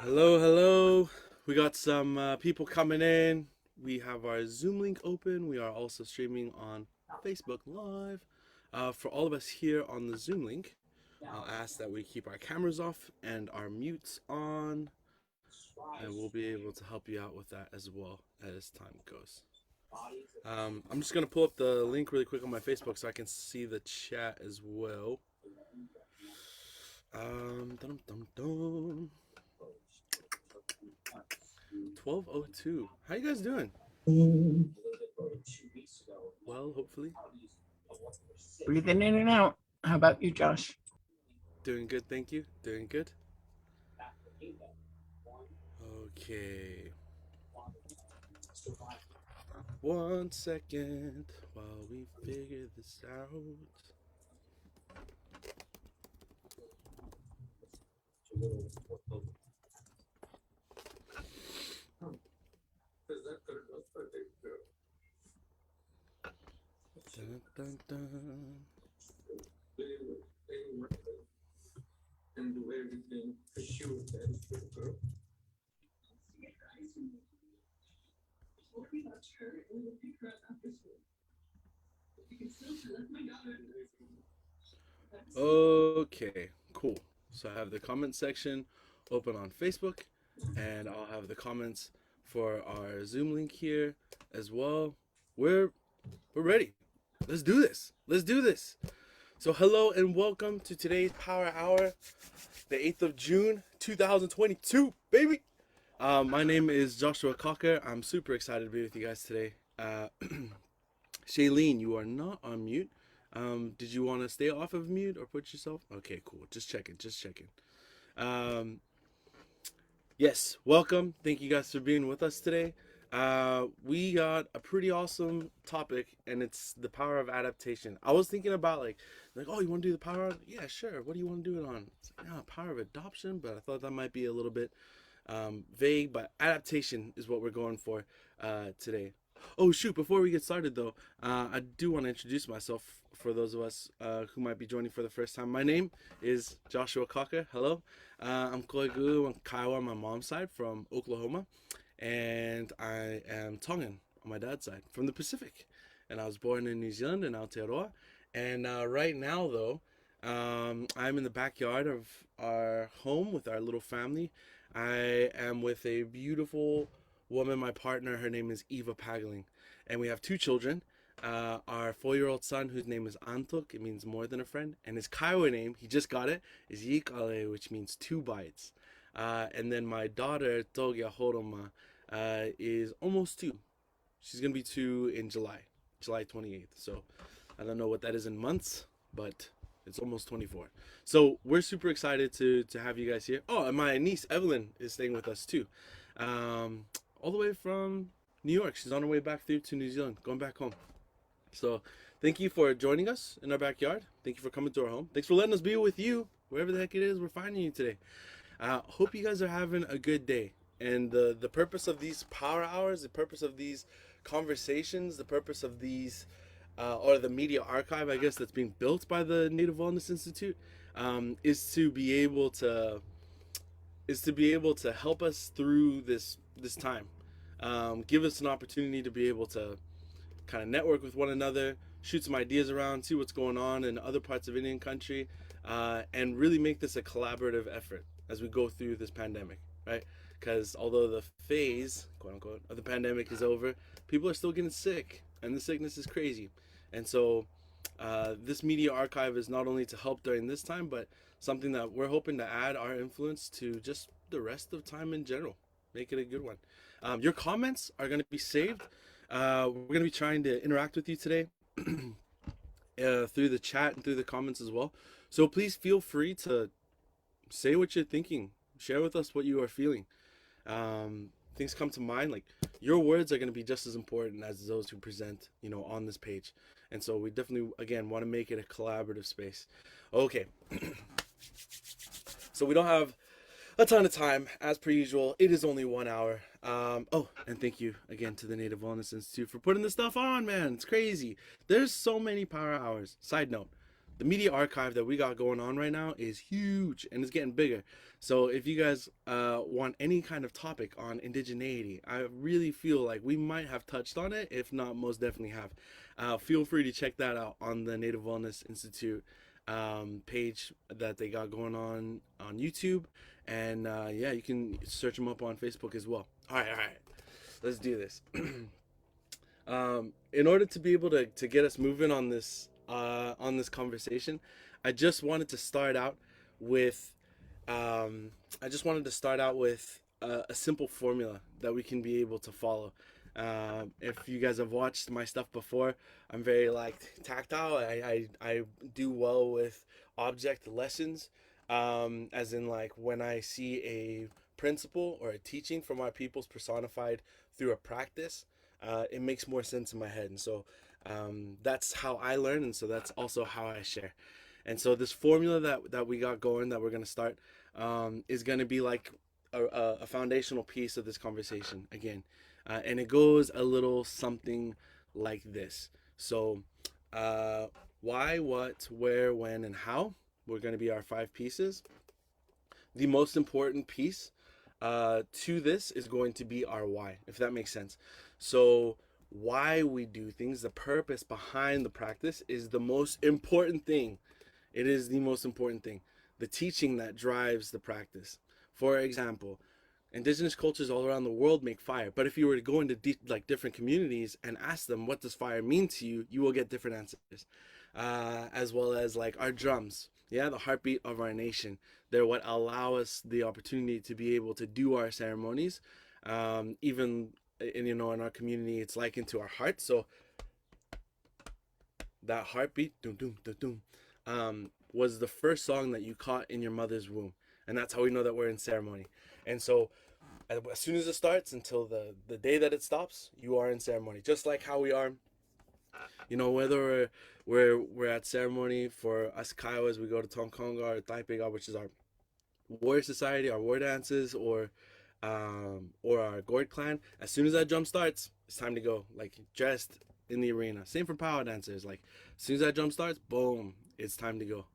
Hello, hello. We got some people coming in. We have our Zoom link open. We are also streaming on Facebook Live. For all of us here on the Zoom link, I'll ask that we keep our cameras off and our mutes on, and we'll be able to help you out with that as well as time goes. I'm just going to pull up the link really quick on my Facebook so I can see the chat as well. Dum, dum, dum. 12:02. How you guys doing? Well, hopefully. Breathing in and out. How about you, Josh? Doing good, thank you. Doing good. Okay. 1 second while we figure this out. Dun, dun, dun. Okay, cool. So I have the comment section open on Facebook, and I'll have the comments for our Zoom link here as well. We're we're ready. Let's do this. Let's do this. So hello and welcome to today's Power Hour, the 8th of June, 2022, baby. My name is Joshua Cocker. I'm super excited to be with you guys today. Shailene, you are not on mute. Did you want to stay off of mute or put yourself? Okay, cool. Just checking. Just checking. Um, yes, welcome. Thank you guys for being with us today. We got a pretty awesome topic, and it's the power of adaptation. I was thinking about like, oh, you want to do the power? Yeah, sure. What do you want to do it on? It's like, yeah, power of adoption, but I thought that might be a little bit vague. But adaptation is what we're going for today. Oh shoot! Before we get started, though, I do want to introduce myself for those of us who might be joining for the first time. My name is Joshua Cocker. Hello, I'm Koigu and Kiowa on my mom's side from Oklahoma, and I am Tongan on my dad's side from the Pacific. And I was born in New Zealand in Aotearoa. And right now, though, I'm in the backyard of our home with our little family. I am with a beautiful woman, my partner. Her name is Eva Pagling. And we have two children. Our 4-year-old son, whose name is Antuk, it means more than a friend. And his Kiowa name, he just got it, is Yikale, which means two bites. And then my daughter, Togia Horoma, is almost two. She's going to be two in July, July 28th. So I don't know what that is in months, but it's almost 24. So we're super excited to have you guys here. Oh, and my niece, Evelyn, is staying with us too. All the way from New York. She's on her way back through to New Zealand, going back home. So thank you for joining us in our backyard. Thank you for coming to our home. Thanks for letting us be with you, wherever the heck it is we're finding you today. Hope you guys are having a good day. And the purpose of these power hours, the purpose of these conversations, the purpose of these, or the media archive, I guess, that's being built by the Native Wellness Institute, is to be able to help us through this time. Give us an opportunity to be able to kind of network with one another, shoot some ideas around, see what's going on in other parts of Indian country, and really make this a collaborative effort as we go through this pandemic, right? Because although the phase, quote unquote, of the pandemic is over, people are still getting sick, and the sickness is crazy. And so, this media archive is not only to help during this time, but something that we're hoping to add our influence to just the rest of time in general. Make it a good one. Your comments are going to be saved. We're going to be trying to interact with you today through the chat and through the comments as well. So please feel free to say what you're thinking. Share with us what you are feeling. Things come to mind. Like your words are going to be just as important as those who present, on this page. And so we definitely, again, want to make it a collaborative space. Okay. So we don't have a ton of time, as per usual. It is only 1 hour. Oh, and thank you again to the Native Wellness Institute for putting this stuff on, man. It's crazy. There's so many power hours. Side note, the media archive that we got going on right now is huge and it's getting bigger. So if you guys want any kind of topic on indigeneity, I really feel like we might have touched on it, if not most definitely have. Feel free to check that out on the Native Wellness Institute page that they got going on YouTube. And yeah, you can search them up on Facebook as well. All right, let's do this. In order to be able to get us moving on this conversation, I just wanted to start out with a simple formula that we can be able to follow. If you guys have watched my stuff before, I'm very like tactile. I do well with object lessons, as in like when I see a principle or a teaching from our peoples personified through a practice, it makes more sense in my head. And so that's how I learn, and so that's also how I share. And so this formula that we got going, that we're going to start, is going to be like a foundational piece of this conversation again. And it goes a little something like this. So why, what, where, when, and how we're going to be our 5 pieces. The most important piece to this is going to be our why, if that makes sense. So why we do things, the purpose behind the practice, is the most important thing. It is the most important thing. The teaching that drives the practice. For example, indigenous cultures all around the world make fire, but if you were to go into different communities and ask them what does fire mean to you, you will get different answers. As well as like our drums, yeah, the heartbeat of our nation. They're what allow us the opportunity to be able to do our ceremonies. Even in our community, it's likened to our heart. So that heartbeat, doom doom doom doom, was the first song that you caught in your mother's womb, and that's how we know that we're in ceremony. And so as soon as it starts until the day that it stops, you are in ceremony, just like how we are, whether we're at ceremony for us Kiowas, we go to Tonkonga or Taipega, which is our warrior society, our war dances, or our Gord clan. As soon as that drum starts, it's time to go, like dressed in the arena. Same for power dancers, like as soon as that drum starts, boom, it's time to go.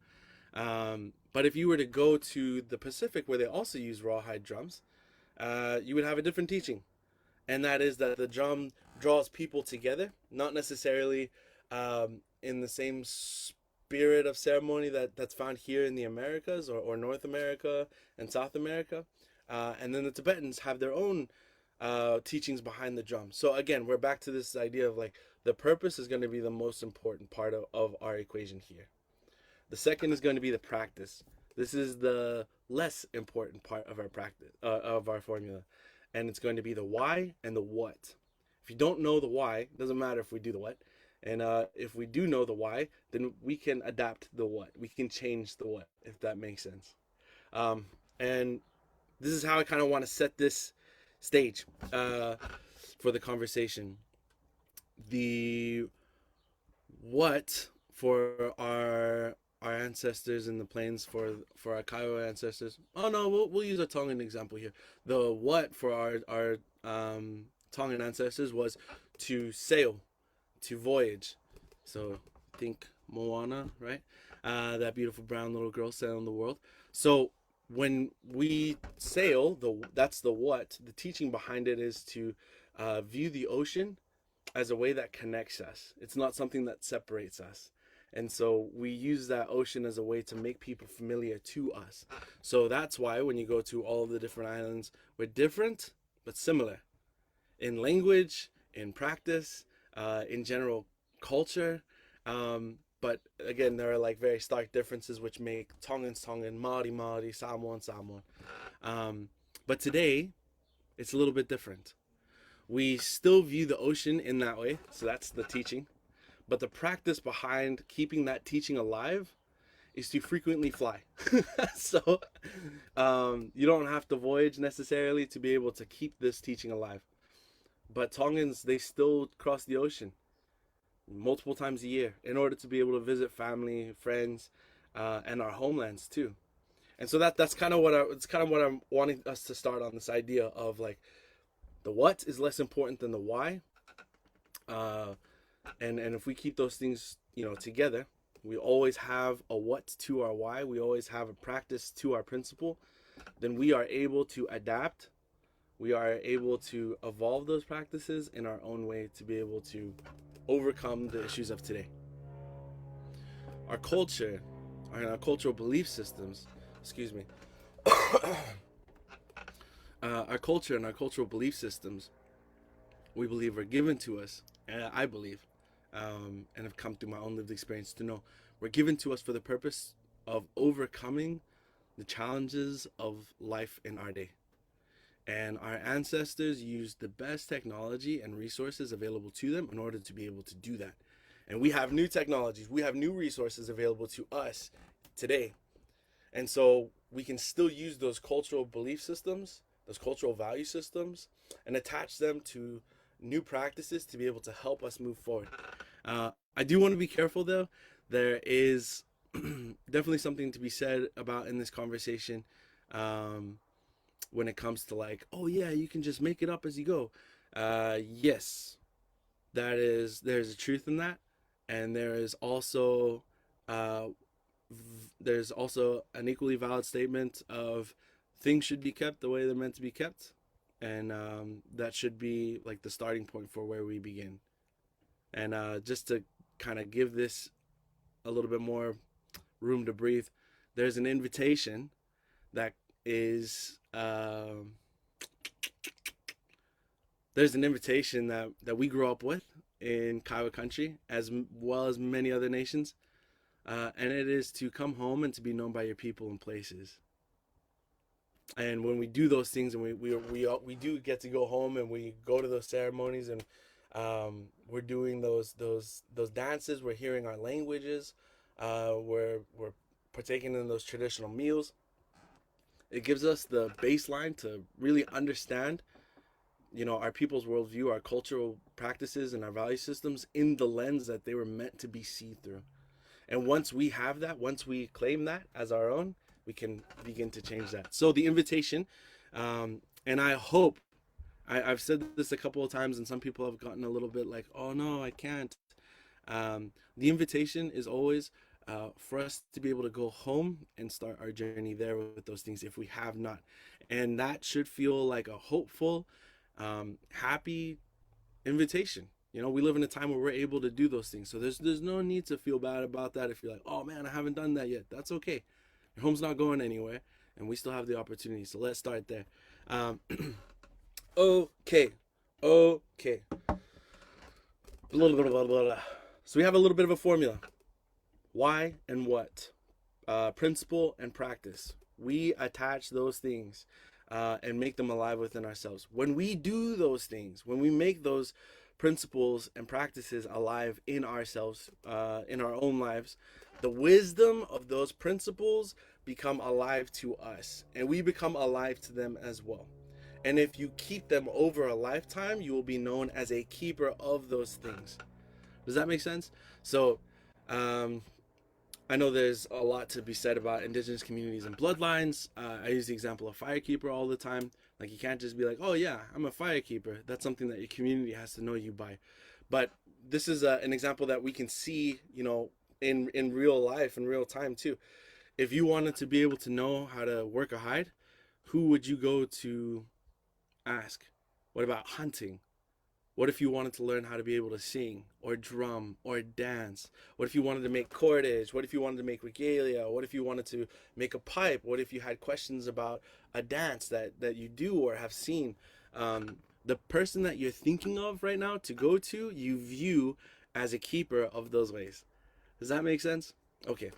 But if you were to go to the Pacific, where they also use rawhide drums, you would have a different teaching, and that is that the drum draws people together, not necessarily in the same spirit of ceremony that's found here in the Americas, or North America and South America. And then the Tibetans have their own teachings behind the drum. So again, we're back to this idea of like the purpose is going to be the most important part of our equation here. The second is going to be the practice. This is the less important part of our practice, of our formula, and it's going to be the why and the what. If you don't know the why, it doesn't matter if we do the what. And if we do know the why, then we can adapt the what. We can change the what, if that makes sense. And this is how I kind of want to set this stage for the conversation. The what for our ancestors in the plains, for our Kiowa ancestors. Oh no, we'll use a Tongan example here. The what for our Tongan ancestors was to sail, to voyage. So think Moana, right? That beautiful brown little girl sailing the world. So when we sail, that's the what. The teaching behind it is to view the ocean as a way that connects us. It's not something that separates us. And so we use that ocean as a way to make people familiar to us. So that's why when you go to all of the different islands, we're different but similar in language, in practice, in general culture. But again, there are like very stark differences which make Tongans Tongan, Maori Maori, Samoan Samoan. But today, it's a little bit different. We still view the ocean in that way, so that's the teaching. But the practice behind keeping that teaching alive is to frequently fly. So you don't have to voyage necessarily to be able to keep this teaching alive. But Tongans, they still cross the ocean multiple times a year in order to be able to visit family, friends, and our homelands too. And so that's kind of what I'm wanting us to start on, this idea of like the what is less important than the why. And if we keep those things, together, we always have a what to our why, we always have a practice to our principle, then we are able to adapt. We are able to evolve those practices in our own way to be able to overcome the issues of today. Our culture, our cultural belief systems, excuse me, our culture and our cultural belief systems, we believe are given to us, and I believe, and have come through my own lived experience to know, were given to us for the purpose of overcoming the challenges of life in our day. And our ancestors used the best technology and resources available to them in order to be able to do that. And we have new technologies, we have new resources available to us today. And so we can still use those cultural belief systems, those cultural value systems, and attach them to new practices to be able to help us move forward. I do want to be careful though. There is definitely something to be said about in this conversation, when it comes to like, oh yeah, you can just make it up as you go. Yes, there's a truth in that, and uh, there's also an equally valid statement of things should be kept the way they're meant to be kept, and that should be like the starting point for where we begin. And just to kind of give this a little bit more room to breathe, there's an invitation that is there's an invitation that we grew up with in Kiowa country as well as many other nations, and it is to come home and to be known by your people and places. And when we do those things, and we do get to go home and we go to those ceremonies, and we're doing those dances, we're hearing our languages, we're partaking in those traditional meals. It gives us the baseline to really understand, our people's worldview, our cultural practices, and our value systems in the lens that they were meant to be seen through. And once we have that, once we claim that as our own, we can begin to change that. So the invitation, and I hope, I've said this a couple of times, and some people have gotten a little bit like, oh no, I can't. The invitation is always for us to be able to go home and start our journey there with those things if we have not. And that should feel like a hopeful, happy invitation. We live in a time where we're able to do those things. So there's no need to feel bad about that if you're like, oh man, I haven't done that yet. That's okay. Your home's not going anywhere, and we still have the opportunity. So let's start there. Okay. Okay. Blah, blah, blah, blah, blah. So we have a little bit of a formula. Why and what? Principle and practice. We attach those things and make them alive within ourselves. When we do those things, when we make those principles and practices alive in ourselves, in our own lives, the wisdom of those principles become alive to us, and we become alive to them as well. And if you keep them over a lifetime, you will be known as a keeper of those things. Does that make sense? So, I know there's a lot to be said about indigenous communities and bloodlines. I use the example of firekeeper all the time. Like, you can't just be like, oh yeah, I'm a firekeeper. That's something that your community has to know you by. But this is an example that we can see, in real life, in real time too. If you wanted to be able to know how to work a hide, who would you go to ask? What about hunting? What if you wanted to learn how to be able to sing or drum or dance? What if you wanted to make cordage? What if you wanted to make regalia? What if you wanted to make a pipe? What if you had questions about a dance that you do or have seen? The person that you're thinking of right now to go to, you view as a keeper of those ways. Does that make sense? Okay.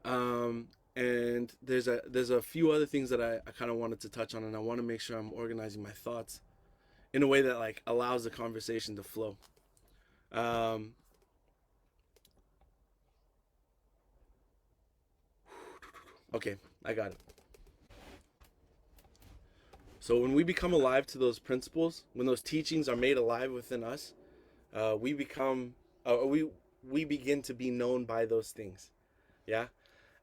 And there's a few other things that I kind of wanted to touch on, and I want to make sure I'm organizing my thoughts in a way that like allows the conversation to flow. Okay, I got it. So when we become alive to those principles, when those teachings are made alive within us, we become, we begin to be known by those things. Yeah,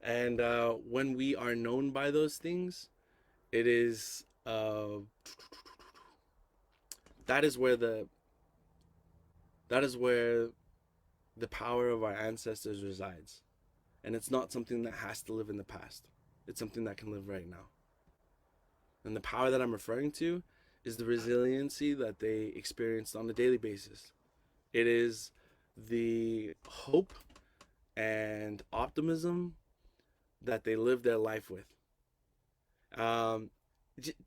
and when we are known by those things, it is that is where the the power of our ancestors resides. And it's not something that has to live in the past. It's something that can live right now. And the power that I'm referring to is the resiliency that they experienced on a daily basis. It is the hope and optimism that they live their life with. Um,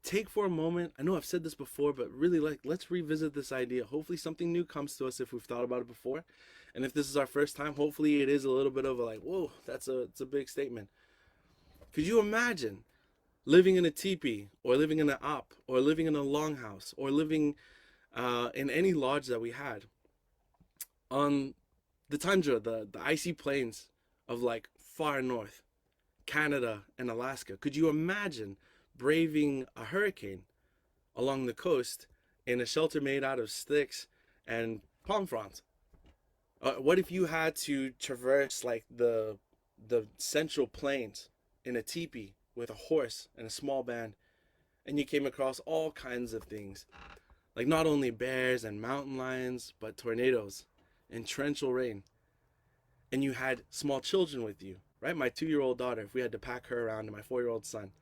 Take for a moment. I know I've said this before, but really, let's revisit this idea. Hopefully, something new comes to us if we've thought about it before, and if this is our first time, hopefully, it is a little bit of a like, whoa, it's a big statement. Could you imagine living in a teepee, or living in an op, or living in a longhouse, or living in any lodge that we had on the tundra, the icy plains of like far north, Canada and Alaska? Could you imagine braving a hurricane along the coast in a shelter made out of sticks and palm fronds? What if you had to traverse like the central plains in a teepee with a horse and a small band, and you came across all kinds of things, like not only bears and mountain lions, but tornadoes and torrential rain, and you had small children with you, right? My 2-year-old daughter, if we had to pack her around, and my 4-year-old son,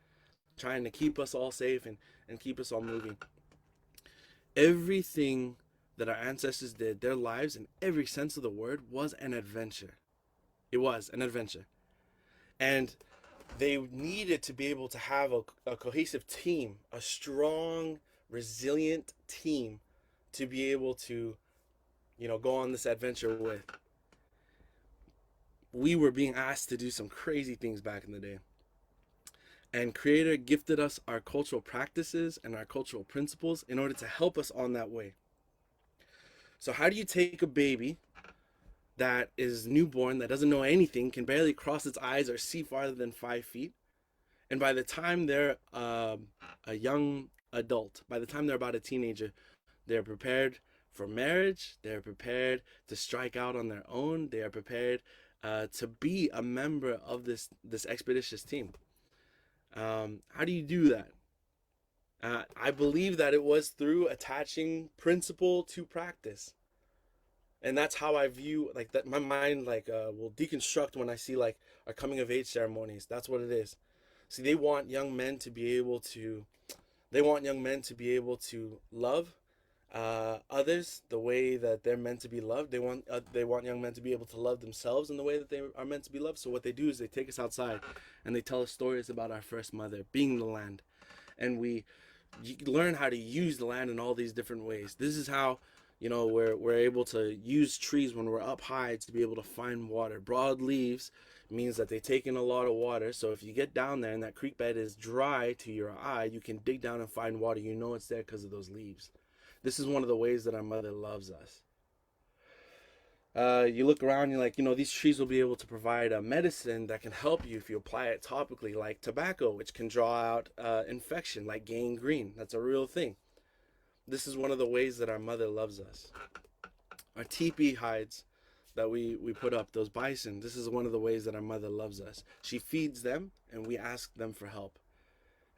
trying to keep us all safe and keep us all moving. Everything that our ancestors did, their lives in every sense of the word, was an adventure. It was an adventure. And they needed to be able to have a cohesive team, a strong, resilient team to be able to, go on this adventure with. We were being asked to do some crazy things back in the day. And Creator gifted us our cultural practices and our cultural principles in order to help us on that way. So how do you take a baby that is newborn, that doesn't know anything, can barely cross its eyes or see farther than 5 feet, and by the time they're a young adult, by the time they're about a teenager, they're prepared for marriage, they're prepared to strike out on their own, they are prepared to be a member of this expeditious team? How do you do that? I believe that it was through attaching principle to practice. And that's how I view, like, that my mind will deconstruct when I see like our coming of age ceremonies. That's what it is. See, they want young men to be able to love others the way that they're meant to be loved. They want young men to be able to love themselves in the way that they are meant to be loved. So what they do is they take us outside and they tell us stories about our first mother being the land, and we learn how to use the land in all these different ways. This is how we're able to use trees when we're up high to be able to find water. Broad leaves means that they take in a lot of water. So if you get down there and that creek bed is dry to your eye, you can dig down and find water. You know it's there because of those leaves. This is one of the ways that our mother loves us. You look around, you're like, these trees will be able to provide a medicine that can help you if you apply it topically, like tobacco, which can draw out infection, like gangrene. That's a real thing. This is one of the ways that our mother loves us. Our teepee hides that we put up, those bison, this is one of the ways that our mother loves us. She feeds them and we ask them for help.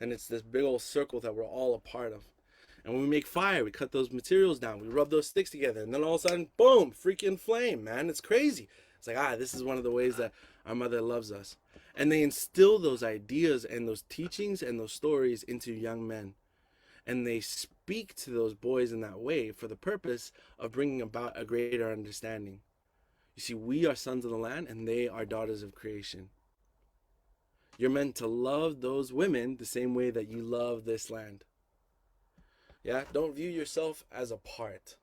And it's this big old circle that we're all a part of. And when we make fire, we cut those materials down, we rub those sticks together, and then all of a sudden, boom, freaking flame, man. It's crazy. It's like, this is one of the ways that our mother loves us. And they instill those ideas and those teachings and those stories into young men. And they speak to those boys in that way for the purpose of bringing about a greater understanding. You see, we are sons of the land and they are daughters of creation. You're meant to love those women the same way that you love this land. Yeah, don't view yourself as a part.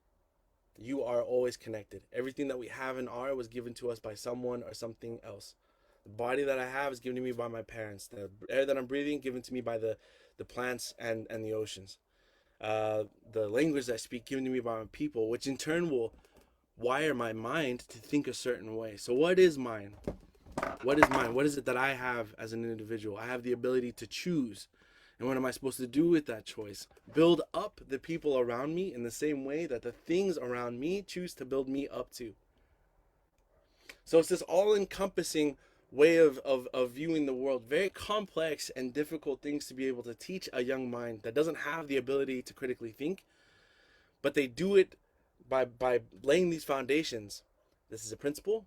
You are always connected. Everything that we have and are was given to us by someone or something else. The body that I have is given to me by my parents. The air that I'm breathing given to me by the plants and the oceans. The language that I speak given to me by my people, which in turn will wire my mind to think a certain way. So what is mine? What is mine? What is it that I have as an individual? I have the ability to choose. And what am I supposed to do with that choice? Build up the people around me in the same way that the things around me choose to build me up too. So it's this all-encompassing way of viewing the world. Very complex and difficult things to be able to teach a young mind that doesn't have the ability to critically think, but they do it by laying these foundations This is a principle.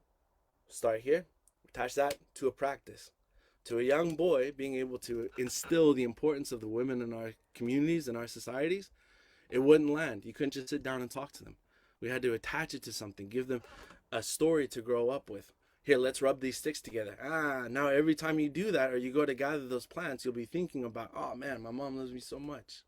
Start here. Attach that to a practice. To a young boy, being able to instill the importance of the women in our communities and our societies, it wouldn't land. You couldn't just sit down and talk to them. We had to attach it to something, give them a story to grow up with. Here, let's rub these sticks together. Now every time you do that or you go to gather those plants, you'll be thinking about, oh man, my mom loves me so much.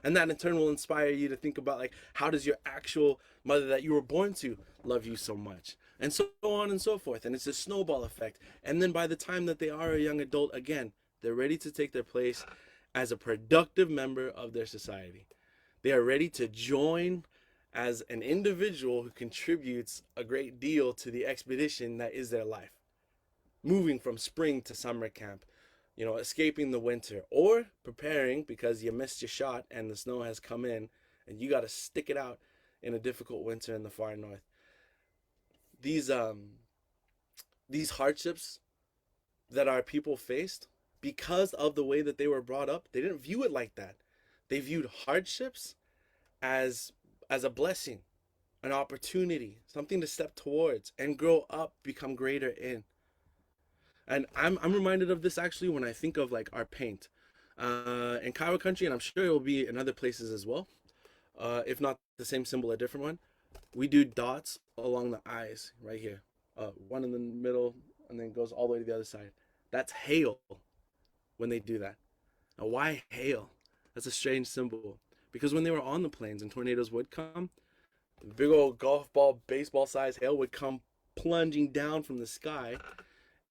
And that in turn will inspire you to think about, like, how does your actual mother that you were born to love you so much? And so on and so forth. And it's a snowball effect. And then by the time that they are a young adult, again, they're ready to take their place as a productive member of their society. They are ready to join as an individual who contributes a great deal to the expedition that is their life. Moving from spring to summer camp, escaping the winter, or preparing because you missed your shot and the snow has come in and you got to stick it out in a difficult winter in the far north. These hardships that our people faced, because of the way that they were brought up, they didn't view it like that. They viewed hardships as a blessing, an opportunity, something to step towards and grow up, become greater in. And I'm reminded of this actually when I think of like our paint. In Kiowa country, and I'm sure it will be in other places as well, if not the same symbol, a different one, we do dots along the eyes right here. One in the middle and then goes all the way to the other side. That's hail when they do that. Now, why hail? That's a strange symbol. Because when they were on the plains and tornadoes would come, the big old golf ball, baseball size hail would come plunging down from the sky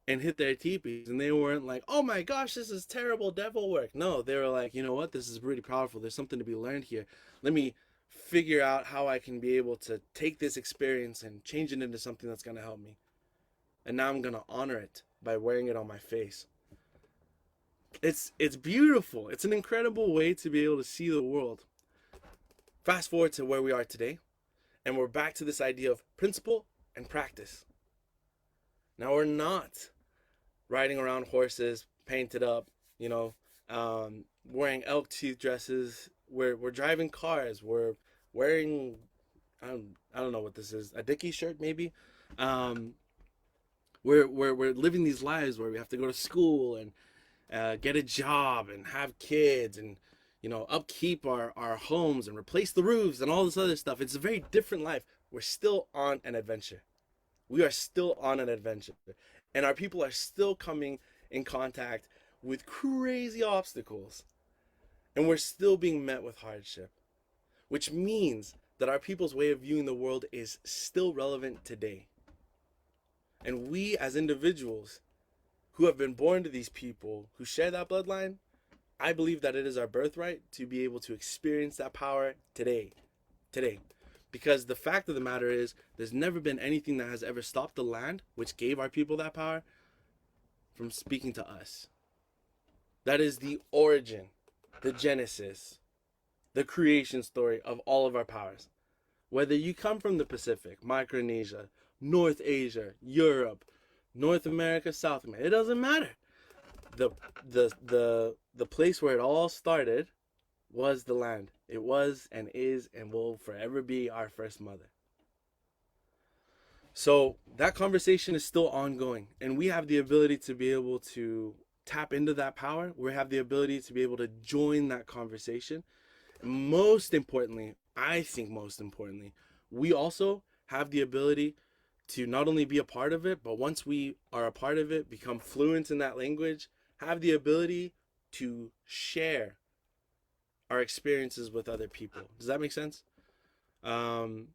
and hit their teepees. And they weren't like, oh my gosh, this is terrible devil work. No, they were like, you know what? This is pretty powerful. There's something to be learned here. Let me figure out how I can be able to take this experience and change it into something that's going to help me. And now I'm going to honor it by wearing it on my face. It's beautiful. It's an incredible way to be able to see the world. Fast forward to where we are today, and we're back to this idea of principle and practice. Now, we're not riding around horses, painted up, wearing elk teeth dresses. We're driving cars. We're wearing, I don't know what this is, a Dickie shirt maybe. We're living these lives where we have to go to school and get a job and have kids and upkeep our homes and replace the roofs and all this other stuff. It's a very different life. We're still on an adventure. We are still on an adventure. And our people are still coming in contact with crazy obstacles. And we're still being met with hardship. Which means that our people's way of viewing the world is still relevant today. And we as individuals who have been born to these people, who share that bloodline, I believe that it is our birthright to be able to experience that power today. Because the fact of the matter is, there's never been anything that has ever stopped the land, which gave our people that power, from speaking to us. That is the origin, the genesis, the creation story of all of our powers. Whether you come from the Pacific, Micronesia, North Asia, Europe, North America, South America, it doesn't matter. The place where it all started was the land. It was and is and will forever be our first mother. So that conversation is still ongoing, and we have the ability to be able to tap into that power. We have the ability to be able to join that conversation. Most importantly, I think most importantly, we also have the ability to not only be a part of it, but once we are a part of it, become fluent in that language, have the ability to share our experiences with other people. Does that make sense? For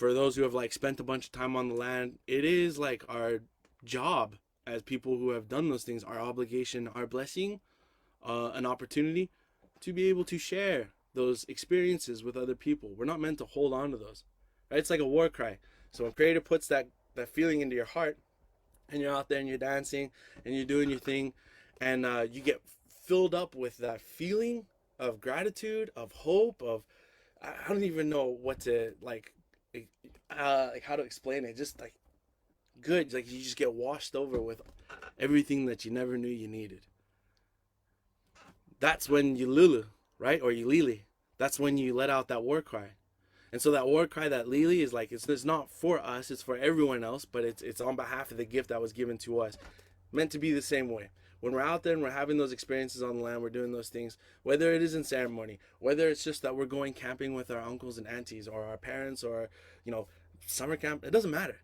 those who have like spent a bunch of time on the land, it is like our job as people who have done those things, our obligation, our blessing, an opportunity to be able to share those experiences with other people. We're not meant to hold on to those, right? It's like a war cry. So when Creator puts that feeling into your heart, and you're out there and you're dancing and you're doing your thing, and you get filled up with that feeling of gratitude, of hope, of I don't even know what to like how to explain it. Just like good, like you just get washed over with everything that you never knew you needed. That's when you lulu, right? Or you lili. That's when you let out that war cry. And so that war cry, that Lily, is like it's not for us, it's for everyone else, but it's on behalf of the gift that was given to us, meant to be the same way. When we're out there and we're having those experiences on the land, we're doing those things, whether it is in ceremony, whether it's just that we're going camping with our uncles and aunties or our parents, or summer camp, it doesn't matter.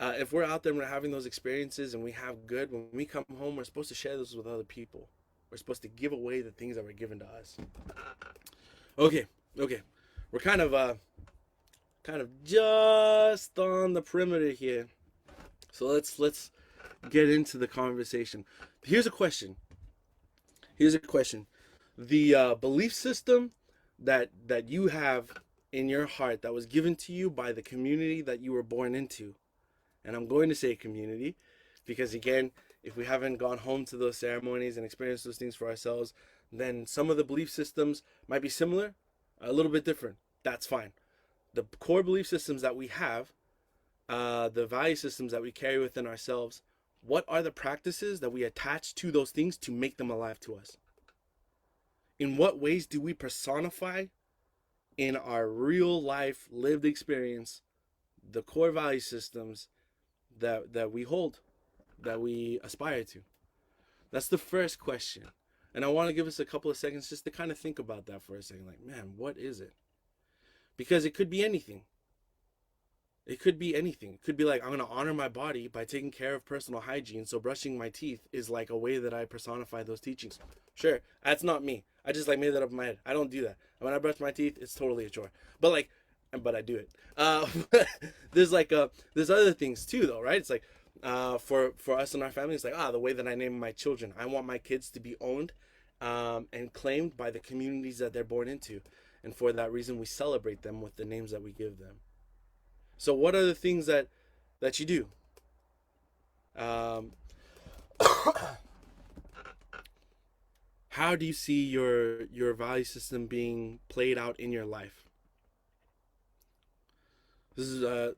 If we're out there and we're having those experiences and we have good, when we come home, we're supposed to share those with other people. We're supposed to give away the things that were given to us. Okay, okay, we're kind of just on the perimeter here, so let's get into the conversation. Here's a question. The belief system that you have in your heart, that was given to you by the community that you were born into, and I'm going to say community because, again, if we haven't gone home to those ceremonies and experienced those things for ourselves, then some of the belief systems might be similar, a little bit different. That's fine. The core belief systems that we have, the value systems that we carry within ourselves, what are the practices that we attach to those things to make them alive to us? In what ways do we personify in our real life lived experience the core value systems that we hold, that we aspire to? That's the first question. And I want to give us a couple of seconds just to kind of think about that for a second. Like, man, what is it? Because it could be anything. It could be anything. It could be like, I'm going to honor my body by taking care of personal hygiene. So brushing my teeth is like a way that I personify those teachings. Sure, that's not me. I just like made that up in my head. I don't do that. When I brush my teeth, it's totally a chore. But I do it. There's other things too, though, right? It's like, for us and our family, it's like, the way that I name my children. I want my kids to be owned and claimed by the communities that they're born into. And for that reason, we celebrate them with the names that we give them. So what are the things that you do? How do you see your value system being played out in your life? This is a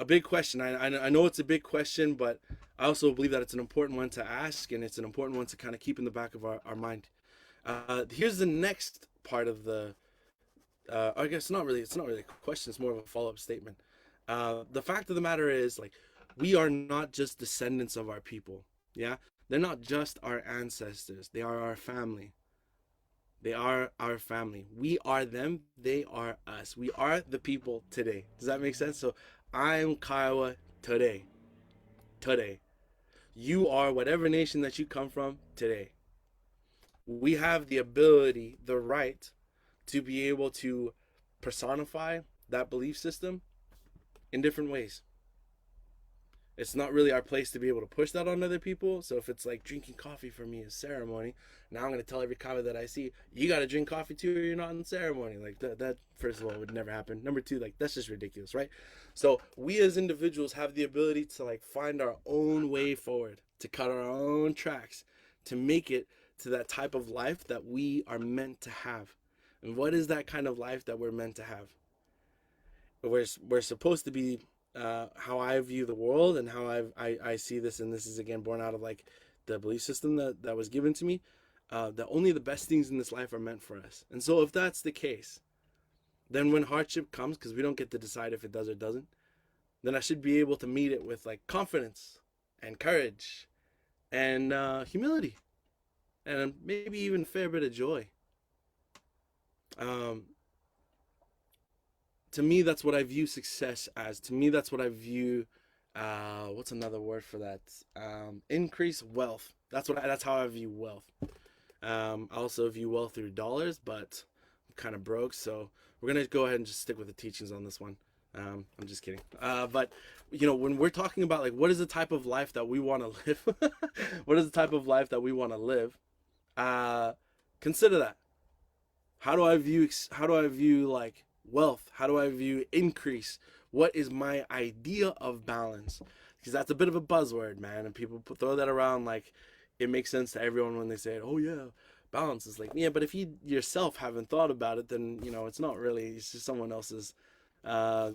big question. I know it's a big question, but I also believe that it's an important one to ask, and it's an important one to kind of keep in the back of our mind. Here's the next part of the. I guess it's not really a question. It's more of a follow-up statement. The fact of the matter is, like, we are not just descendants of our people. Yeah, they're not just our ancestors. They are our family. They are our family. We are them. They are us. We are the people today. Does that make sense? So I'm Kiowa today. Today. You are whatever nation that you come from today. We have the ability, the right, to be able to personify that belief system in different ways. It's not really our place to be able to push that on other people. So if it's like drinking coffee for me is ceremony, now I'm going to tell every Kawa that I see, you got to drink coffee too or you're not in ceremony. Like that first of all, would never happen. Number two, like, that's just ridiculous, right? So we as individuals have the ability to, like, find our own way forward, to cut our own tracks, to make it to that type of life that we are meant to have. And what is that kind of life that we're meant to have? We're supposed to be, how I view the world and how I see this, and this is again born out of, like, the belief system that was given to me, that only the best things in this life are meant for us. And so if that's the case, then when hardship comes, because we don't get to decide if it does or doesn't, then I should be able to meet it with, like, confidence and courage and humility and maybe even a fair bit of joy. To me, that's what I view success as. To me, that's what I view. What's another word for that? Increase wealth. That's how I view wealth. I also view wealth through dollars, but I'm kind of broke, so we're gonna go ahead and just stick with the teachings on this one. I'm just kidding. But when we're talking about, like, what is the type of life that we want to live, what is the type of life that we want to live? Consider that. How do I view like wealth? How do I view increase? What is my idea of balance? Because that's a bit of a buzzword, man, and people throw that around like it makes sense to everyone when they say it. Oh yeah, balance is like, yeah, but if you yourself haven't thought about it, then it's not really. It's just someone else's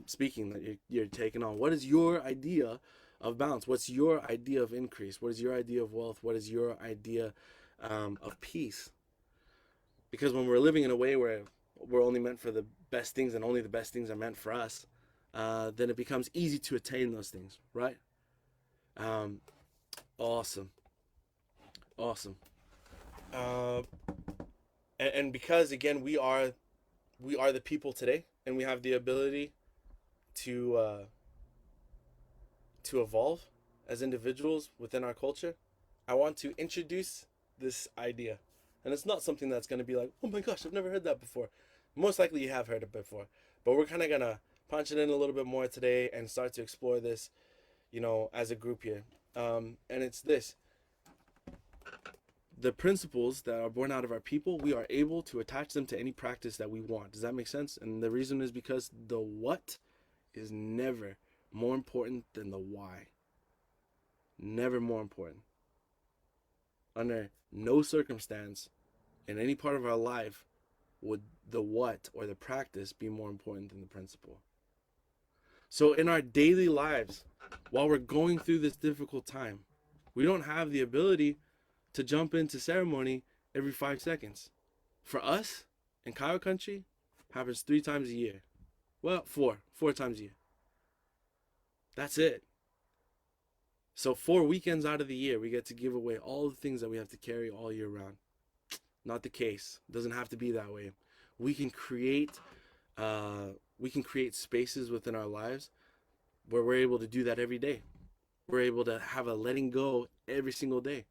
speaking that you're taking on. What is your idea of balance? What's your idea of increase? What is your idea of wealth? What is your idea of peace? Because when we're living in a way where we're only meant for the best things and only the best things are meant for us, then it becomes easy to attain those things, right? Um, awesome, awesome. Uh, and because again we are the people today, and we have the ability to to evolve as individuals within our culture. I want to introduce this idea, and it's not something that's going to be like, oh my gosh, I've never heard that before. Most likely you have heard it before, but we're kind of gonna punch it in a little bit more today and start to explore this, as a group here. And it's this: the principles that are born out of our people, we are able to attach them to any practice that we want. Does that make sense? And the reason is because the what is never more important than the why. Never more important. Under no circumstance in any part of our life would the what or the practice be more important than the principle. So in our daily lives, while we're going through this difficult time, we don't have the ability to jump into ceremony every 5 seconds. For us, in Kyle country, happens 3 times a year. Well, four times a year. That's it. So 4 weekends out of the year, we get to give away all the things that we have to carry all year round. Not the case. It doesn't have to be that way. We can create spaces within our lives where we're able to do that every day. We're able to have a letting go every single day.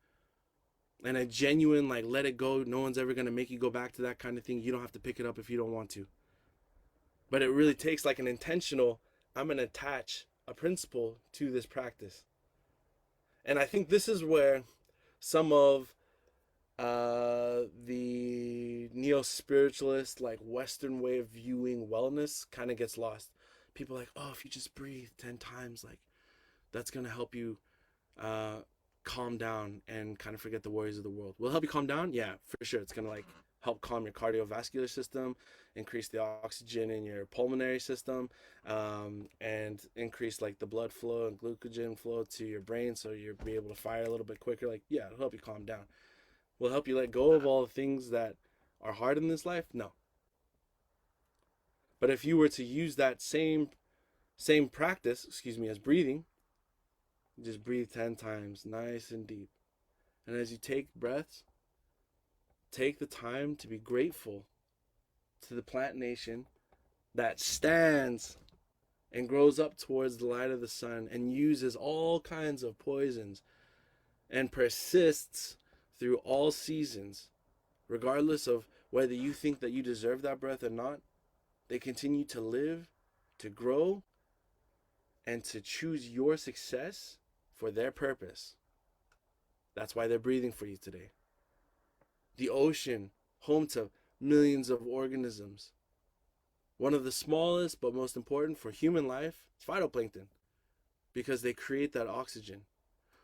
And a genuine, like, let it go. No one's ever going to make you go back to that kind of thing. You don't have to pick it up if you don't want to. But it really takes like an intentional, I'm going to attach a principle to this practice. And I think this is where some of the neo-spiritualist, like, Western way of viewing wellness kind of gets lost. People are like, oh, if you just breathe 10 times, like, that's going to help you calm down and kind of forget the worries of the world. Will it help you calm down? Yeah, for sure. It's going to, like, help calm your cardiovascular system, increase the oxygen in your pulmonary system, and increase, like, the blood flow and glycogen flow to your brain so you'll be able to fire a little bit quicker. Like, yeah, it'll help you calm down. Will it help you let go of all the things that are hard in this life? No. But if you were to use that same practice, as breathing, just breathe 10 times, nice and deep. And as you take breaths, take the time to be grateful to the plant nation that stands and grows up towards the light of the sun and uses all kinds of poisons and persists through all seasons, regardless of whether you think that you deserve that breath or not. They continue to live, to grow, and to choose your success for their purpose. That's why they're breathing for you today. The ocean, home to millions of organisms. One of the smallest but most important for human life is phytoplankton, because they create that oxygen.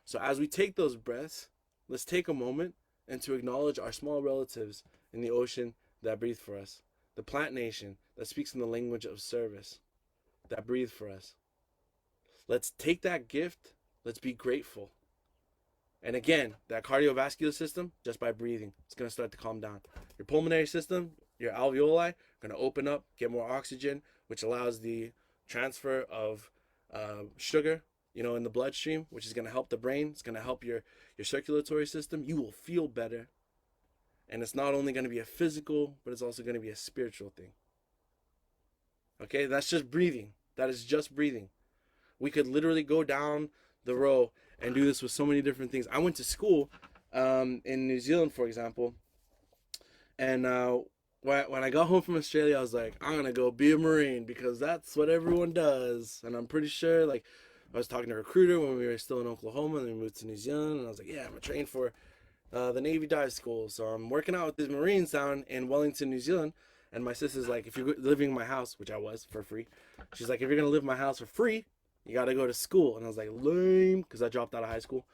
So as we take those breaths, let's take a moment and to acknowledge our small relatives in the ocean that breathe for us. The plant nation that speaks in the language of service, that breathe for us. Let's take that gift. Let's be grateful. And again, that cardiovascular system, just by breathing, it's going to start to calm down. Your pulmonary system, your alveoli, are going to open up, get more oxygen, which allows the transfer of sugar, in the bloodstream, which is going to help the brain. It's going to help your circulatory system. You will feel better. And it's not only going to be a physical, but it's also going to be a spiritual thing. Okay, that's just breathing. That is just breathing. We could literally go down the row and do this with so many different things. I went to school in New Zealand, for example, and when I got home from Australia, I was like, I'm going to go be a Marine because that's what everyone does. And I'm pretty sure, like, I was talking to a recruiter when we were still in Oklahoma, and then we moved to New Zealand, and I was like, yeah, I'm going to train for the Navy dive school. So I'm working out with these Marines down in Wellington, New Zealand. And my sister's like, if you're living in my house, which I was for free, she's like, if you're going to live in my house for free, you got to go to school. And I was like, lame, because I dropped out of high school.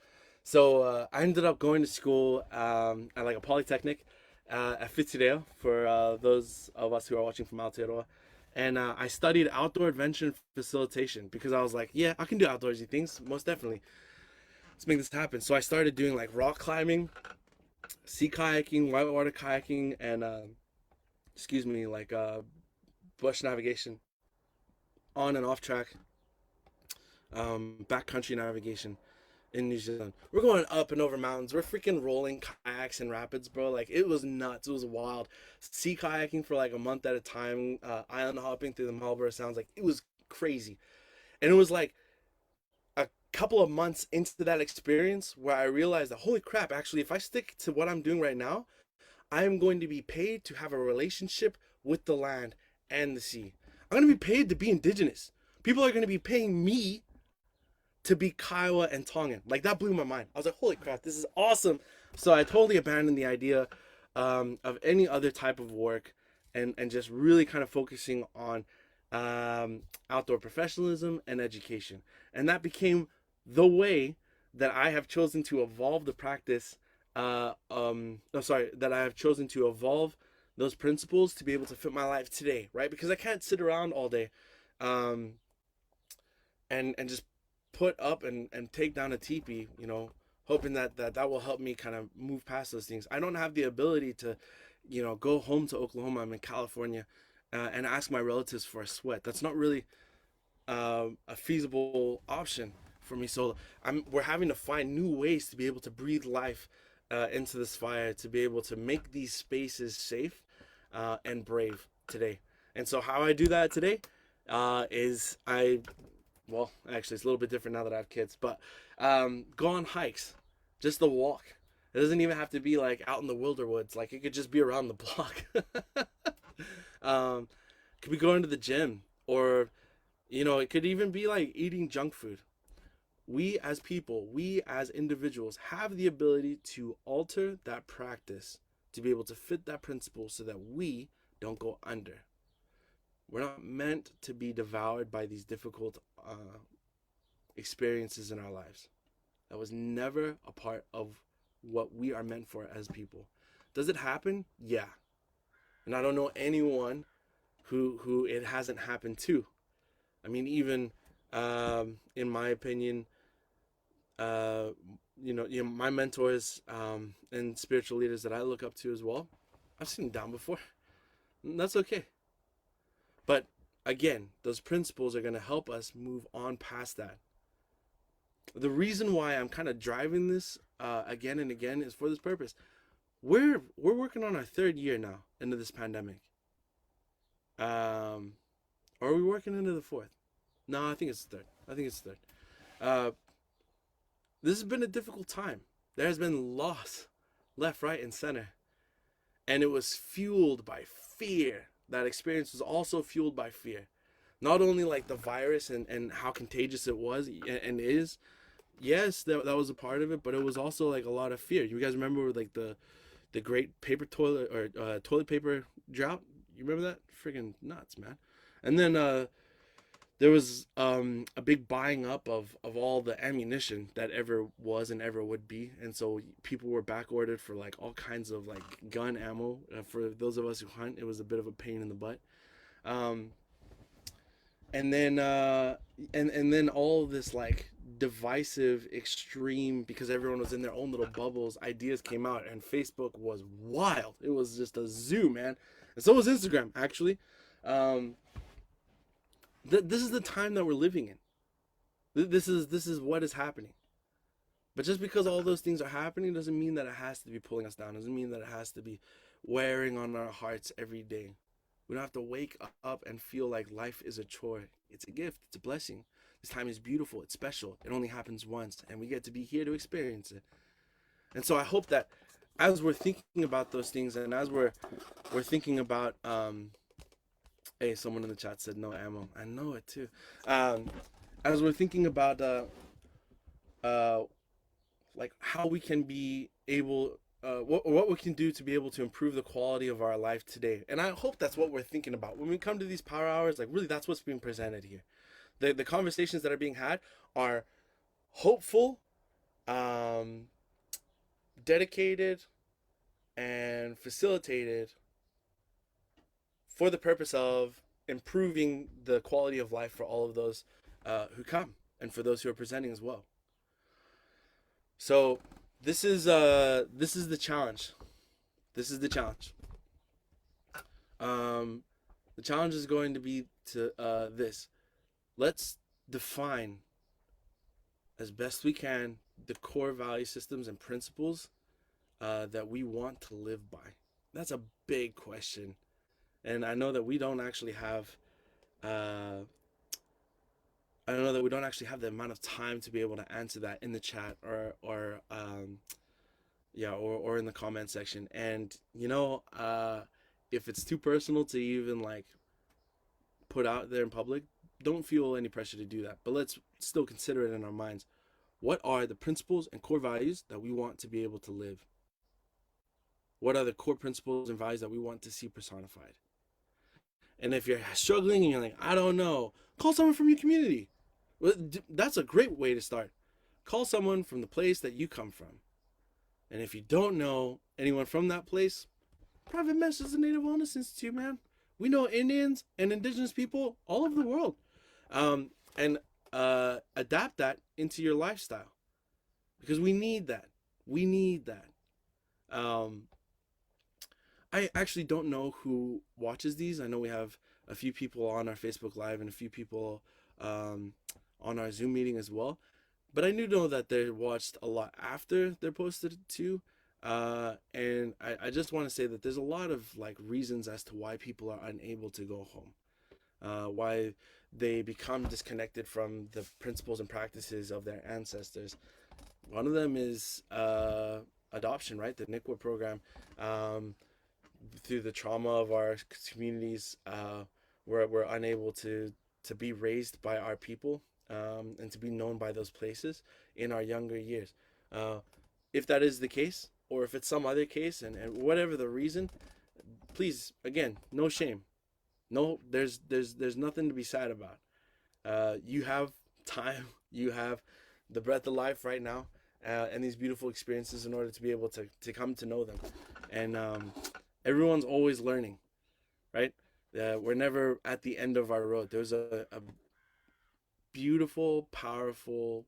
So I ended up going to school at like a polytechnic at Fitzroy for those of us who are watching from Aotearoa. And I studied outdoor adventure and facilitation because I was like, yeah, I can do outdoorsy things, most definitely. Let's make this happen. So I started doing like rock climbing, sea kayaking, whitewater kayaking, and excuse me, like bush navigation, on and off track, backcountry navigation in New Zealand. We're going up and over mountains. We're freaking rolling kayaks and rapids, bro. Like it was nuts. It was wild. Sea kayaking for like a month at a time. Island hopping through the Marlborough Sounds. Like it was crazy. And it was like a couple of months into that experience where I realized that holy crap, actually, if I stick to what I'm doing right now, I am going to be paid to have a relationship with the land and the sea. I'm going to be paid to be indigenous. People are going to be paying me to be Kiowa and Tongan. Like that blew my mind. I was like, holy crap, this is awesome. So I totally abandoned the idea of any other type of work and just really kind of focusing on outdoor professionalism and education. And that became the way that I have chosen to evolve the practice. That I have chosen to evolve those principles to be able to fit my life today, right? Because I can't sit around all day um, and just put up and take down a teepee, hoping that will help me kind of move past those things. I don't have the ability to, go home to Oklahoma. I'm in California, and ask my relatives for a sweat. That's not really a feasible option for me. So we're having to find new ways to be able to breathe life into this fire, to be able to make these spaces safe and brave today. And so how I do that today is well, actually, it's a little bit different now that I have kids, but go on hikes, just the walk. It doesn't even have to be like out in the wilder woods. Like it could just be around the block. Could be going to the gym, or it could even be like eating junk food. We as people, we as individuals have the ability to alter that practice to be able to fit that principle so that we don't go under. We're not meant to be devoured by these difficult experiences in our lives. That was never a part of what we are meant for as people. Does it happen? Yeah. And I don't know anyone who it hasn't happened to. I mean, even in my opinion, uh, my mentors and spiritual leaders that I look up to as well, I've seen them down before. And that's okay. But again, those principles are going to help us move on past that. The reason why I'm kind of driving this again and again is for this purpose. We're working on our third year now into this pandemic. Or are we working into the fourth? No, I think it's the third. I think it's the third. Uh, this has been a difficult time. There has been loss left, right, and center. And it was fueled by fear. That experience was also fueled by fear. Not only like the virus and how contagious it was and is. Yes, that was a part of it, but it was also like a lot of fear. You guys remember like the great paper toilet or toilet paper drought? You remember that? Freaking nuts, man. And then there was a big buying up of all the ammunition that ever was and ever would be, and so people were back ordered for like all kinds of like gun ammo. For those of us who hunt, it was a bit of a pain in the butt. Um, and then and then all this like divisive extreme, because everyone was in their own little bubbles, ideas came out, and Facebook was wild. It was just a zoo, man. And so was Instagram, actually. um this is the time that we're living in. This is what is happening. But just because all those things are happening doesn't mean that it has to be pulling us down. Doesn't mean that it has to be wearing on our hearts every day. We don't have to wake up and feel like life is a chore. It's a gift. It's a blessing. This time is beautiful. It's special. It only happens once, and we get to be here to experience it. And so I hope that as we're thinking about those things, and as we're thinking about hey, someone in the chat said no ammo. I know it too. As we're thinking about uh, like how we can be able, what we can do to be able to improve the quality of our life today. And I hope that's what we're thinking about when we come to these power hours. Like really, that's what's being presented here. The conversations that are being had are hopeful, um, dedicated, and facilitated for the purpose of improving the quality of life for all of those who come, and for those who are presenting as well. So this is the challenge. This is the challenge. the challenge is going to be to this. Let's define as best we can the core value systems and principles that we want to live by. That's a big question, and I know that we don't actually have. I know that we don't actually have the amount of time to be able to answer that in the chat or in the comment section. And if it's too personal to even like put out there in public, don't feel any pressure to do that. But let's still consider it in our minds. What are the principles and core values that we want to be able to live? What are the core principles and values that we want to see personified? And if you're struggling and you're like, I don't know, call someone from your community. Well, that's a great way to start. Call someone from the place that you come from. And if you don't know anyone from that place, private message the Native Wellness Institute, man. We know Indians and indigenous people all over the world. And adapt that into your lifestyle. Because we need that. We need that. I actually don't know who watches these. I know we have a few people on our Facebook Live and a few people on our Zoom meeting as well. But I do know that they're watched a lot after they're posted too. And I just want to say that there's a lot of like reasons as to why people are unable to go home, why they become disconnected from the principles and practices of their ancestors. One of them is adoption, right? The NICWA program. Through the trauma of our communities, we're unable to be raised by our people and to be known by those places in our younger years. If that is the case, or if it's some other case, and whatever the reason, please, again, no shame. No, there's nothing to be sad about. You have time, you have the breath of life right now, and these beautiful experiences in order to be able to come to know them. And everyone's always learning, right? We're never at the end of our road. There's a beautiful, powerful,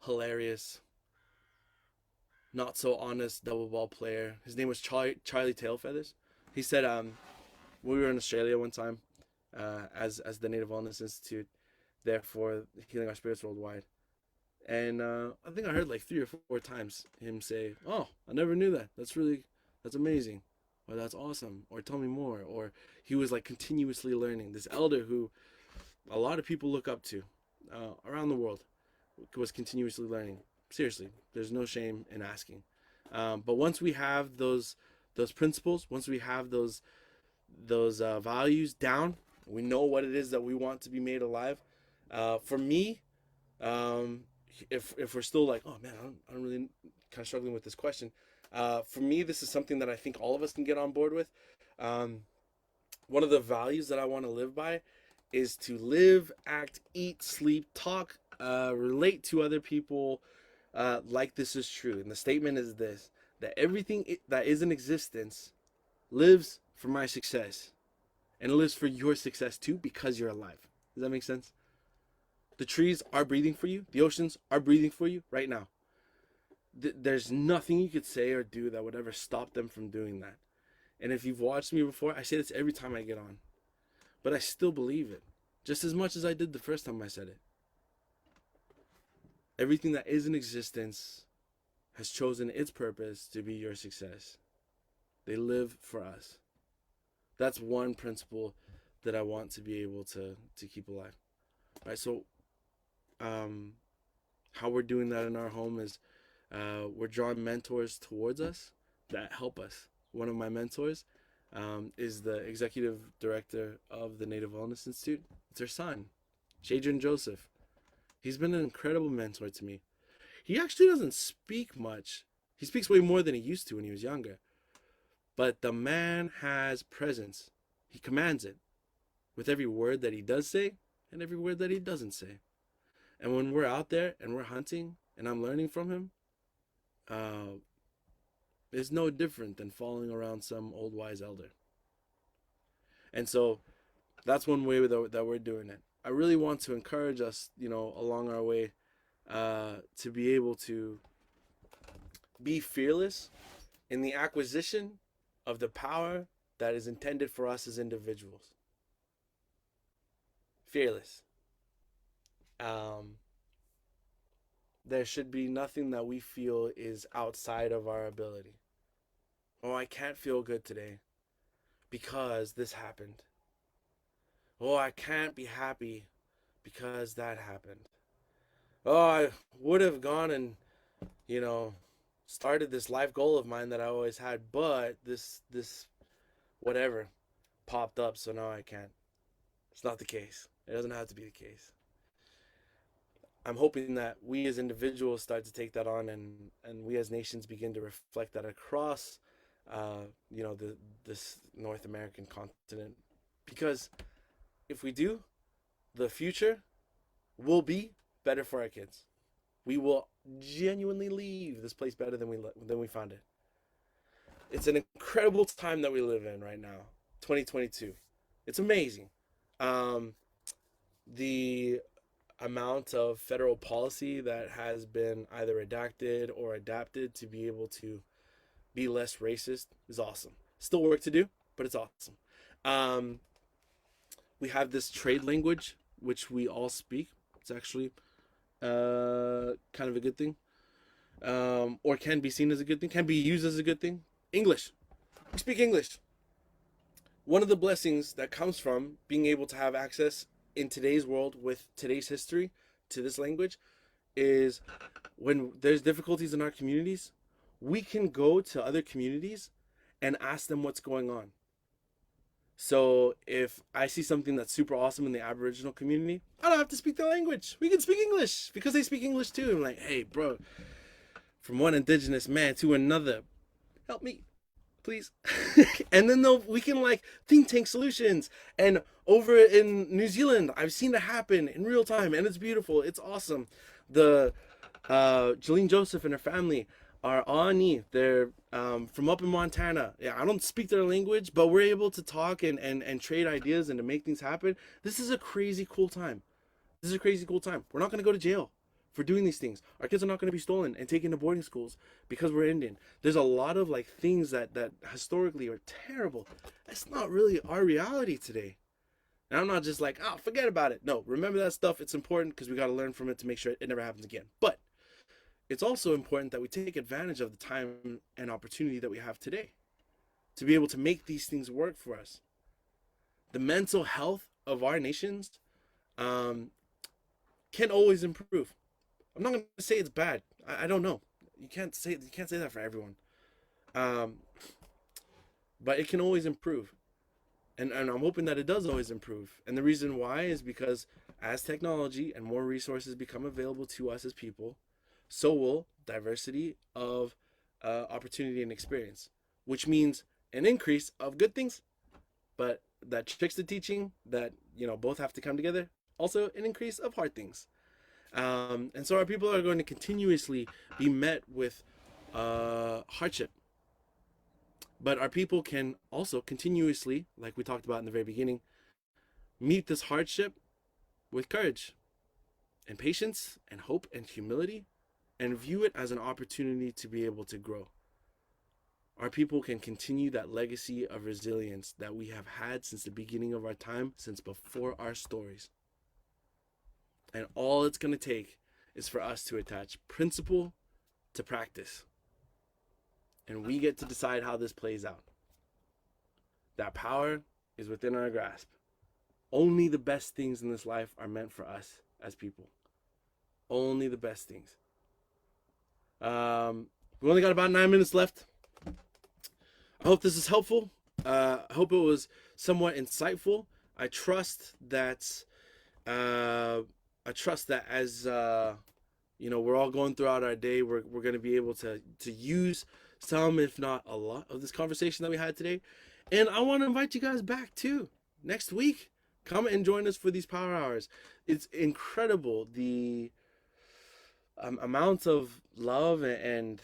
hilarious, not so honest double ball player. His name was Charlie Tailfeathers. He said, we were in Australia one time, as the Native Wellness Institute, there for Healing Our Spirits Worldwide. And I think I heard like 3 or 4 times him say, "Oh, I never knew that. That's amazing," or "That's awesome," or "Tell me more." Or he was like continuously learning. This elder who a lot of people look up to around the world was continuously learning. Seriously, there's no shame in asking. But once we have those principles, once we have those values down, we know what it is that we want to be made alive. For me, if we're still like, oh man, I'm really kind of struggling with this question. For me, this is something that I think all of us can get on board with. One of the values that I want to live by is to live, act, eat, sleep, talk, relate to other people like this is true. And the statement is this: that everything that is in existence lives for my success, and it lives for your success too, because you're alive. Does that make sense? The trees are breathing for you. The oceans are breathing for you right now. There's nothing you could say or do that would ever stop them from doing that. And if you've watched me before, I say this every time I get on. But I still believe it. Just as much as I did the first time I said it. Everything that is in existence has chosen its purpose to be your success. They live for us. That's one principle that I want to be able to keep alive. Right, so how we're doing that in our home is we're drawing mentors towards us that help us. One of my mentors is the executive director of the Native Wellness Institute. It's her son, Jadrian Joseph. He's been an incredible mentor to me. He actually doesn't speak much. He speaks way more than he used to when he was younger. But the man has presence. He commands it with every word that he does say and every word that he doesn't say. And when we're out there and we're hunting and I'm learning from him, it's no different than following around some old wise elder. And so that's one way that we're doing it. I really want to encourage us, along our way, to be able to be fearless in the acquisition of the power that is intended for us as individuals. Fearless. Um, there should be nothing that we feel is outside of our ability. Oh, I can't feel good today because this happened. Oh, I can't be happy because that happened. Oh, I would have gone and, you know, started this life goal of mine that I always had, but this whatever popped up, so now I can't. It's not the case. It doesn't have to be the case. I'm hoping that we as individuals start to take that on, and we as nations begin to reflect that across, this North American continent. Because if we do, the future will be better for our kids. We will genuinely leave this place better than we found it. It's an incredible time that we live in right now, 2022. It's amazing. Um, the amount of federal policy that has been either redacted or adapted to be able to be less racist is awesome. Still work to do, but it's awesome. Um, we have this trade language which we all speak. It's actually kind of a good thing, or can be seen as a good thing, can be used as a good thing. English. We speak English. One of the blessings that comes from being able to have access in today's world with today's history to this language is when there's difficulties in our communities, we can go to other communities and ask them what's going on. So if I see something that's super awesome in the Aboriginal community, I don't have to speak their language. We can speak English because they speak English too. I'm like, hey, bro, from one Indigenous man to another, help me, please. And then we can like think tank solutions. And over in New Zealand, I've seen it happen in real time, and it's beautiful. It's awesome. The Jolene Joseph and her family are Aani. They're from up in Montana. Yeah, I don't speak their language, but we're able to talk and trade ideas and to make things happen. This is a crazy cool time. This is a crazy cool time. We're not going to go to jail for doing these things. Our kids are not going to be stolen and taken to boarding schools because we're Indian. There's a lot of like things that historically are terrible. That's not really our reality today. And I'm not just like, oh, forget about it. No, remember that stuff. It's important because we got to learn from it to make sure it never happens again. But it's also important that we take advantage of the time and opportunity that we have today to be able to make these things work for us. The mental health of our nations can always improve. I'm not going to say it's bad. I don't know. You can't say that for everyone. But it can always improve. And I'm hoping that it does always improve. And the reason why is because as technology and more resources become available to us as people, so will diversity of opportunity and experience, which means an increase of good things, but that tricks the teaching that, both have to come together. Also an increase of hard things. And so our people are going to continuously be met with hardship. But our people can also continuously, like we talked about in the very beginning, meet this hardship with courage and patience and hope and humility, and view it as an opportunity to be able to grow. Our people can continue that legacy of resilience that we have had since the beginning of our time, since before our stories. And all it's going to take is for us to attach principle to practice. And we get to decide how this plays out. That power is within our grasp. Only the best things in this life are meant for us as people. Only the best things. We only got about 9 minutes left. I hope this is helpful. I hope it was somewhat insightful. I trust that as we're all going throughout our day, we're going to be able to use some, if not a lot, of this conversation that we had today. And I want to invite you guys back too next week. Come and join us for these power hours. It's incredible the amount of love and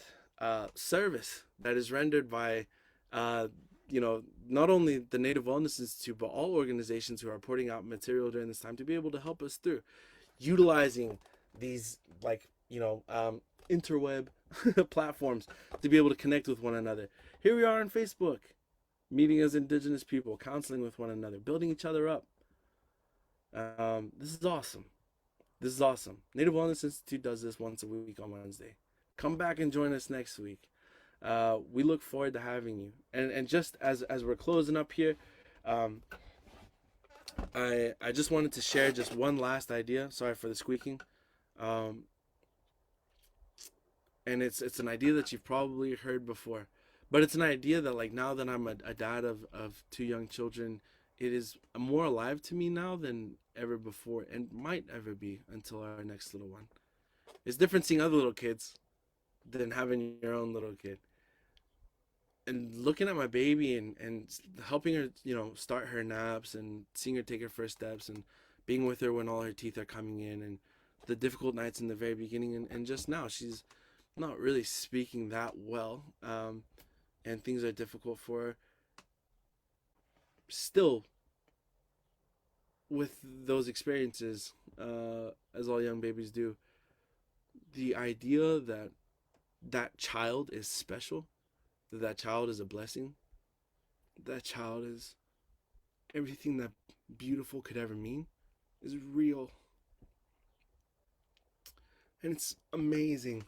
service that is rendered by not only the Native Wellness Institute, but all organizations who are putting out material during this time to be able to help us through utilizing these interweb platforms to be able to connect with one another. Here we are on Facebook. meeting as Indigenous people, counseling with one another, building each other up. This is awesome. This is awesome. Native Wellness Institute does this once a week on Wednesday. Come back and join us next week. We look forward to having you. And just as we're closing up here, I just wanted to share just one last idea. Sorry for the squeaking. Um, and it's an idea that you've probably heard before, but it's an idea that, like, now that I'm a dad of two young children, it is more alive to me now than ever before, and might ever be until our next little one. It's different seeing other little kids than having your own little kid, and looking at my baby and helping her, start her naps, and seeing her take her first steps, and being with her when all her teeth are coming in, and the difficult nights in the very beginning, and just now she's not really speaking that well, and things are difficult for her. Still, with those experiences, as all young babies do, the idea that that child is special, that child is a blessing, that child is everything that beautiful could ever mean, is real. And it's amazing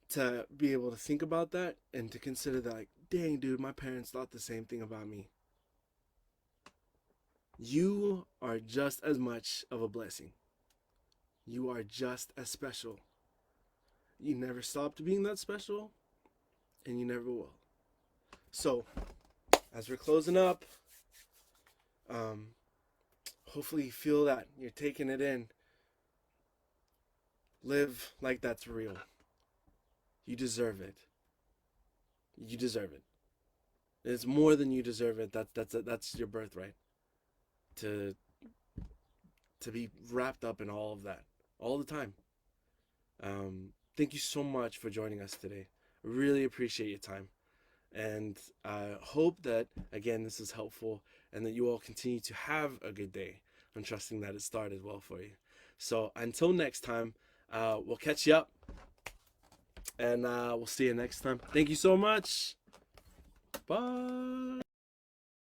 to be able to think about that and to consider that, like, dang, dude, my parents thought the same thing about me. You are just as much of a blessing. You are just as special. You never stopped being that special, and you never will. So, as we're closing up, hopefully you feel that you're taking it in. Live like that's real. You deserve it. You deserve it. It's more than you deserve it. That's your birthright. To be wrapped up in all of that all the time. Thank you so much for joining us today. I really appreciate your time, and I hope that, again, this is helpful and that you all continue to have a good day. I'm trusting that it started well for you. So until next time, we'll catch you up, and we'll see you next time. Thank you so much. Bye.